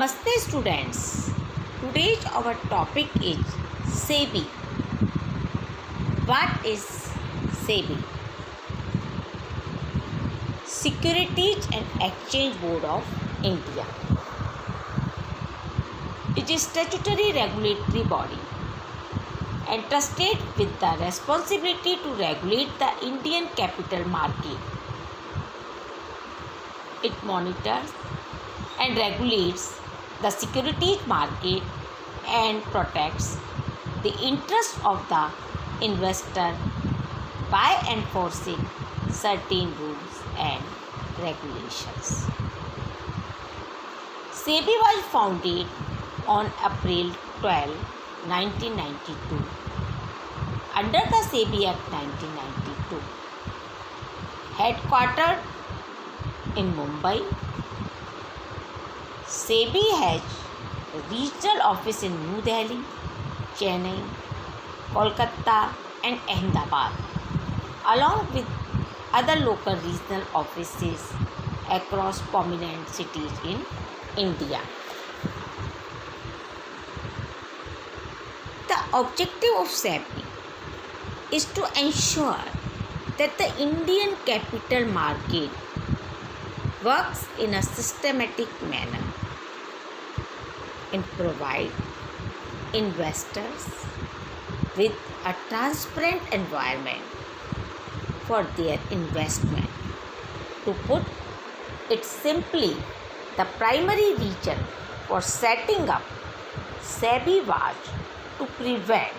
Namaste students. Today's our topic is SEBI. What is SEBI? Securities and Exchange Board of India. It is a statutory regulatory body entrusted with the responsibility to regulate the Indian capital market. It monitors and regulates the securities market and protects the interests of the investor by enforcing certain rules and regulations. SEBI was founded on April 12, 1992 under the SEBI Act 1992. Headquartered in Mumbai, SEBI has a regional office in New Delhi, Chennai, Kolkata and Ahmedabad, along with other local regional offices across prominent cities in India. The objective of SEBI is to ensure that the Indian capital market works in a systematic manner and provide investors with a transparent environment for their investment. To put it simply, the primary reason for setting up SEBI was to prevent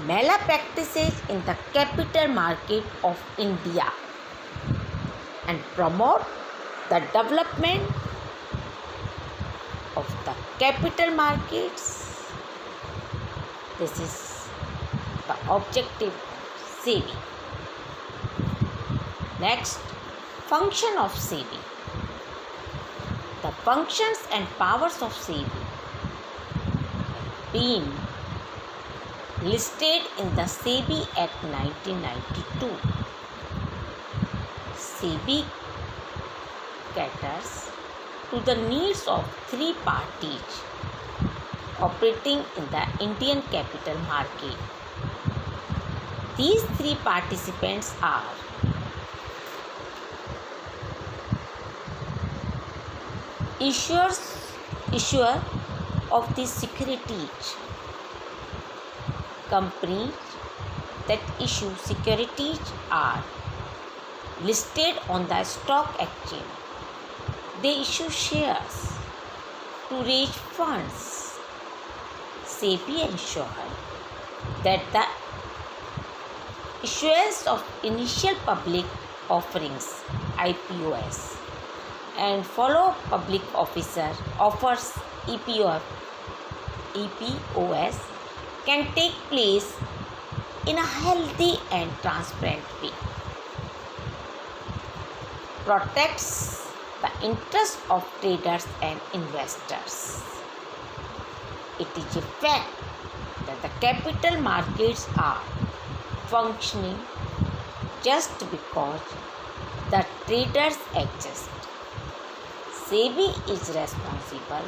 malpractices in the capital market of India and promote the development of the capital markets. This is the objective of SEBI. Next, function of SEBI. The functions and powers of SEBI being listed in the SEBI Act 1992. SEBI caters to the needs of three parties operating in the Indian capital market. These three participants are issuer of the securities, companies that issue securities are listed on the stock exchange. They issue shares to raise funds. SEBI ensures that the issuance of initial public offerings (IPOs) and follow public officer offers (EPOs) can take place in a healthy and transparent way. Protects the interests of traders and investors. It is a fact that the capital markets are functioning just because the traders exist. SEBI is responsible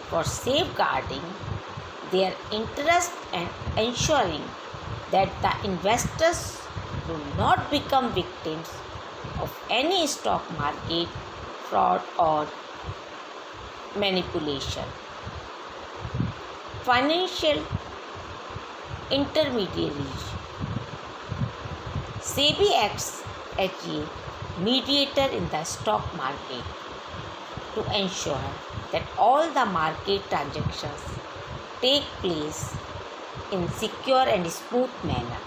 for safeguarding their interests and ensuring that the investors do not become victims of any stock market fraud or manipulation. Financial intermediaries. SEBI acts as a mediator in the stock market to ensure that all the market transactions take place in secure and smooth manner.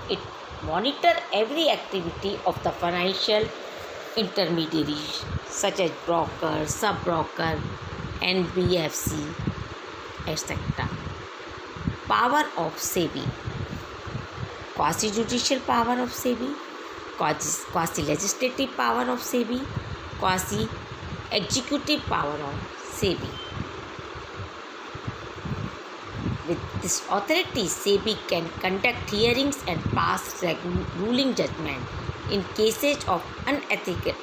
It monitors every activity of the financial intermediaries such as broker, sub-broker, NBFC, etc. Power of SEBI. Quasi-judicial power of SEBI, quasi-legislative power of SEBI, quasi-executive power of SEBI. With this authority, SEBI can conduct hearings and pass ruling judgment in cases of unethical